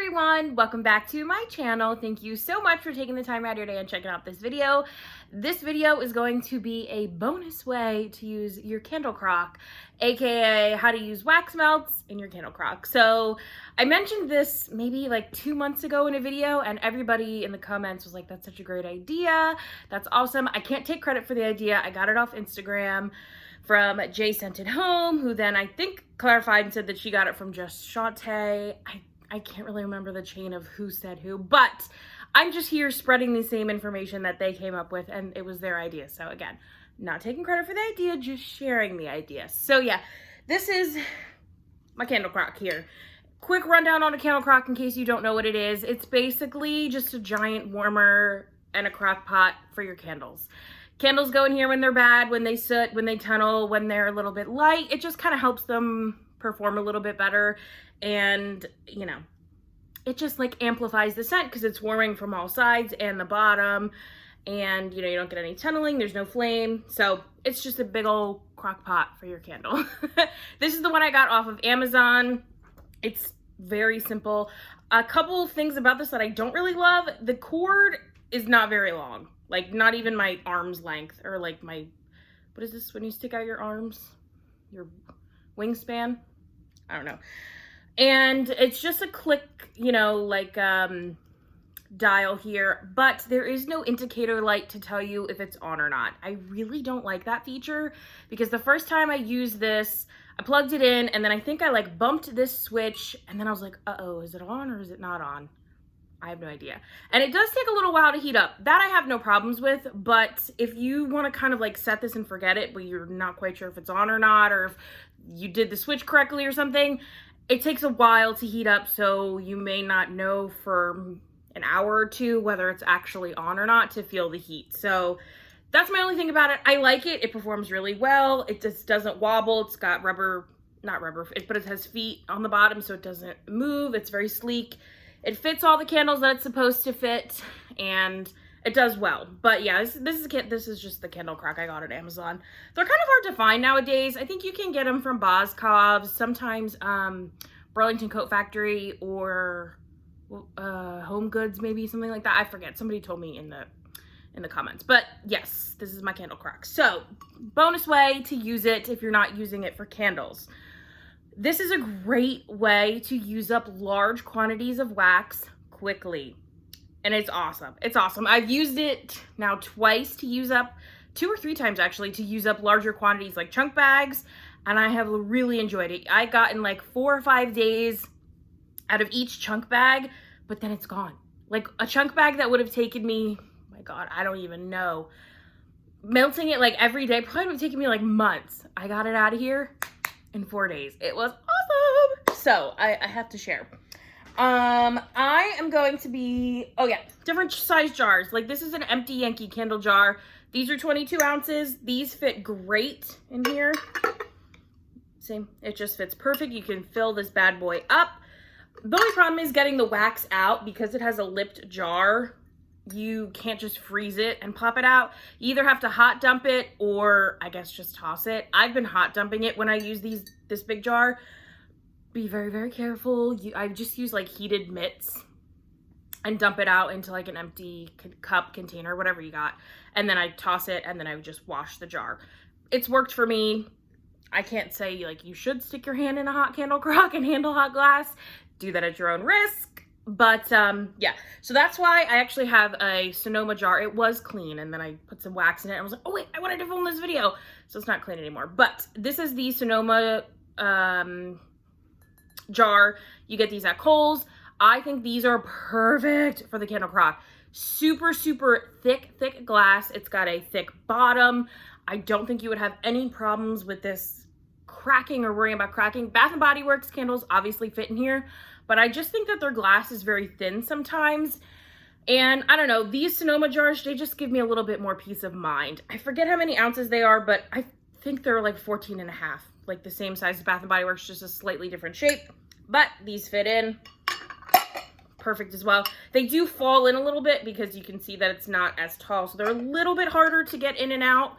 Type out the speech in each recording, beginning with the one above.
everyone, welcome back to my channel. Thank you so much for taking the time out of your day and checking out this video. This video is going to be a bonus way to use your candle crock, aka how to use wax melts in your candle crock. So I mentioned this maybe like 2 months ago in a video, and everybody in the comments was like, that's such a great idea, that's awesome. I can't take credit for the idea. I got it off Instagram from Jay Sent It Home, who then I think clarified and said that she got it from just Shantae. I can't really remember the chain of who said who, but I'm just here spreading the same information that they came up with, and it was their idea. So again, not taking credit for the idea, just sharing the idea. So yeah, this is my candle crock here. Quick rundown on a candle crock in case you don't know what it is. It's basically just a giant warmer and a crock pot for your candles. Candles go in here when they're bad, when they soot, when they tunnel, when they're a little bit light. It just kind of helps them perform a little bit better. And, you know, it just like amplifies the scent because it's warming from all sides and the bottom. And, you know, you don't get any tunneling. There's no flame. So it's just a big old crock pot for your candle. This is the one I got off of Amazon. It's very simple. A couple of things about this that I don't really love. The cord is not very long. Like, not even my arm's length, or like my, what is this when you stick out your arms? Your wingspan? I don't know. And it's just a click, you know, like dial here, but there is no indicator light to tell you if it's on or not. I really don't like that feature because the first time I used this, I plugged it in and then I think I like bumped this switch and then I was like, uh-oh, is it on or is it not on? I have no idea. And it does take a little while to heat up. That I have no problems with, but if you want to kind of like set this and forget it, but you're not quite sure if it's on or not, or if you did the switch correctly or something, it takes a while to heat up, so you may not know for an hour or two whether it's actually on or not to feel the heat. So that's my only thing about it. I like it. It performs really well. It just doesn't wobble. It's got rubber, not rubber, but it has feet on the bottom so it doesn't move. It's very sleek. It fits all the candles that it's supposed to fit, and it does well. But yeah, this is just the candle crock I got at Amazon. They're kind of hard to find nowadays. I think you can get them from Boscov's, sometimes Burlington Coat Factory, or Home Goods, maybe something like that. I forget. Somebody told me in the comments. But yes, this is my candle crock. So bonus way to use it if you're not using it for candles. This is a great way to use up large quantities of wax quickly. And it's awesome. It's awesome. I've used it now twice to use up, 2 or 3 times actually, to use up larger quantities like chunk bags. And I have really enjoyed it. I got in like 4 or 5 days out of each chunk bag, but then it's gone. Like a chunk bag that would have taken me, oh my God, I don't even know. Melting it like every day probably would have taken me like months. I got it out of here in 4 days. It was awesome. So I have to share. I am going to be, oh yeah, different size jars. Like this is an empty Yankee candle jar. These are 22 ounces. These fit great in here. Same, it just fits perfect. You can fill this bad boy up. The only problem is getting the wax out because it has a lipped jar. You can't just freeze it and pop it out. You either have to hot dump it or I guess just toss it. I've been hot dumping it when I use this big jar. Be very, very careful. I just use like heated mitts and dump it out into like an empty cup, container, whatever you got. And then I toss it and then I would just wash the jar. It's worked for me. I can't say like you should stick your hand in a hot candle crock and handle hot glass. Do that at your own risk. But yeah, so that's why I actually have a Sonoma jar. It was clean and then I put some wax in it. I was like, oh wait, I wanted to film this video. So it's not clean anymore. But this is the Sonoma jar. You get these at Kohl's. I think these are perfect for the candle crock. Super, super thick glass. It's got a thick bottom. I don't think you would have any problems with this cracking or worrying about cracking. Bath & Body Works candles obviously fit in here, but I just think that their glass is very thin sometimes. And I don't know, these Sonoma jars, they just give me a little bit more peace of mind. I forget how many ounces they are, but I think they're like 14 and a half, like the same size as Bath & Body Works, just a slightly different shape. But these fit in perfect as well. They do fall in a little bit because you can see that it's not as tall, so they're a little bit harder to get in and out.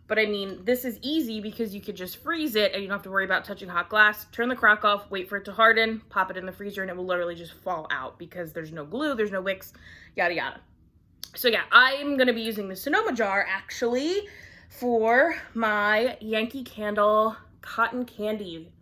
But I mean, this is easy because you could just freeze it and you don't have to worry about touching hot glass. Turn the crock off, wait for it to harden, pop it in the freezer, and it will literally just fall out because there's no glue, there's no wicks, yada yada. So yeah, I'm gonna be using the Sonoma jar actually for my Yankee Candle cotton candy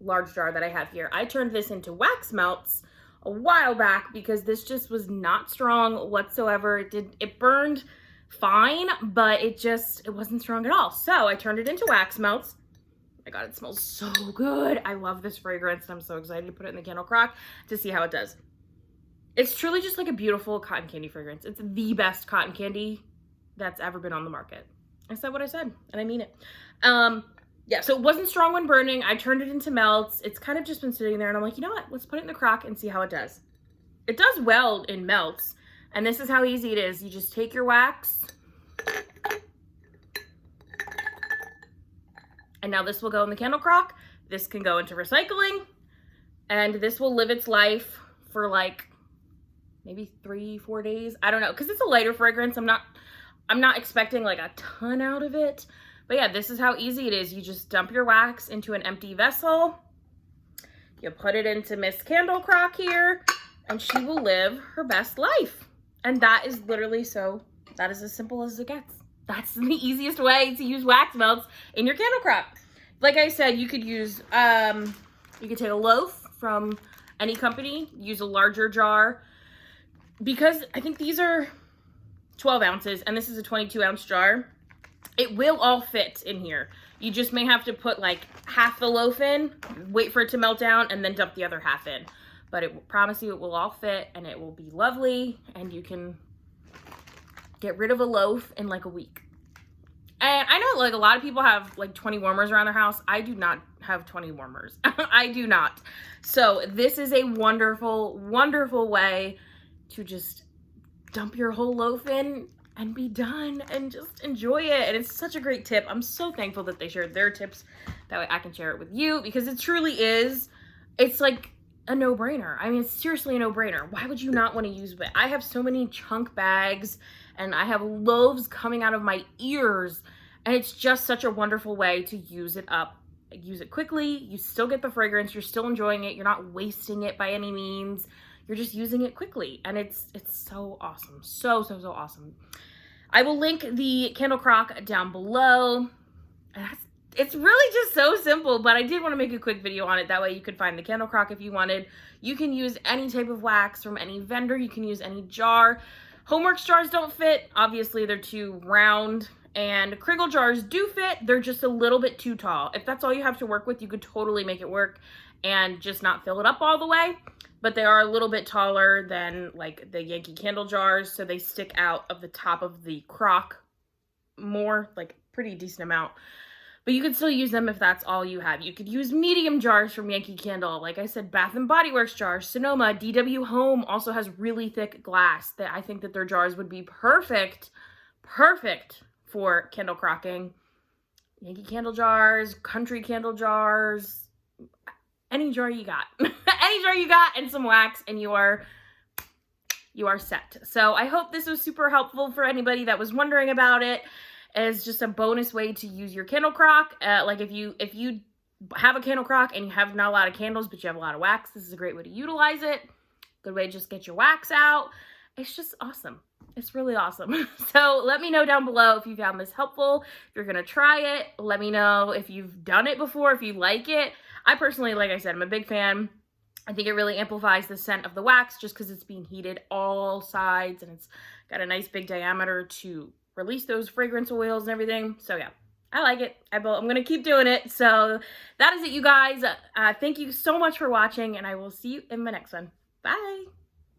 large jar that I have here. I turned this into wax melts a while back because this just was not strong whatsoever. It burned fine, but it wasn't strong at all. So I turned it into wax melts. Oh my God, it smells so good. I love this fragrance and I'm so excited to put it in the candle crock to see how it does. It's truly just like a beautiful cotton candy fragrance. It's the best cotton candy that's ever been on the market. I said what I said and I mean it. Yeah, so it wasn't strong when burning. I turned it into melts. It's kind of just been sitting there and I'm like, you know what? Let's put it in the crock and see how it does. It does well in melts. And this is how easy it is. You just take your wax. And now this will go in the candle crock. This can go into recycling. And this will live its life for like maybe 3-4 days. I don't know, because it's a lighter fragrance. I'm not expecting like a ton out of it. But yeah, this is how easy it is. You just dump your wax into an empty vessel. You put it into Miss Candle Crock here, and she will live her best life. And that is literally that is as simple as it gets. That's the easiest way to use wax melts in your candle crock. Like I said, you could use, you could take a loaf from any company, use a larger jar, because I think these are 12 ounces and this is a 22-ounce jar. It will all fit in here. You just may have to put like half the loaf in, wait for it to melt down, and then dump the other half in. But I promise you it will all fit and it will be lovely and you can get rid of a loaf in like a week. And I know like a lot of people have like 20 warmers around their house. I do not have 20 warmers. I do not. So this is a wonderful, wonderful way to just dump your whole loaf in and be done and just enjoy it. And it's such a great tip. I'm so thankful that they shared their tips. That way I can share it with you because it truly is, it's like a no-brainer. I mean, it's seriously a no-brainer. Why would you not want to use it? I have so many chunk bags and I have loaves coming out of my ears and it's just such a wonderful way to use it up. Use it quickly. You still get the fragrance. You're still enjoying it. You're not wasting it by any means. You're just using it quickly and it's so awesome. So awesome. I will link the candle crock down below. It's really just so simple, but I did want to make a quick video on it. That way you could find the candle crock if you wanted. You can use any type of wax from any vendor. You can use any jar. Homeworks jars don't fit. Obviously, they're too round. And Kringle jars do fit. They're just a little bit too tall. If that's all you have to work with, you could totally make it work and just not fill it up all the way. But they are a little bit taller than like the Yankee Candle jars. So they stick out of the top of the crock more, like pretty decent amount. But you could still use them if that's all you have. You could use medium jars from Yankee Candle. Like I said, Bath & Body Works jars. Sonoma, DW Home also has really thick glass. That I think that their jars would be perfect for candle crocking. Yankee Candle jars, Country Candle jars, any jar you got. Any jar you got and some wax and you are set. So I hope this was super helpful for anybody that was wondering about it. As just a bonus way to use your candle crock. Like if you have a candle crock and you have not a lot of candles, but you have a lot of wax, this is a great way to utilize it. Good way to just get your wax out. It's just awesome. It's really awesome. So let me know down below if you found this helpful. If you're going to try it, let me know if you've done it before, if you like it. I personally, like I said, I'm a big fan. I think it really amplifies the scent of the wax just because it's being heated all sides and it's got a nice big diameter to release those fragrance oils and everything. So yeah, I like it. I'm going to keep doing it. So that is it, you guys. Thank you so much for watching and I will see you in my next one. Bye.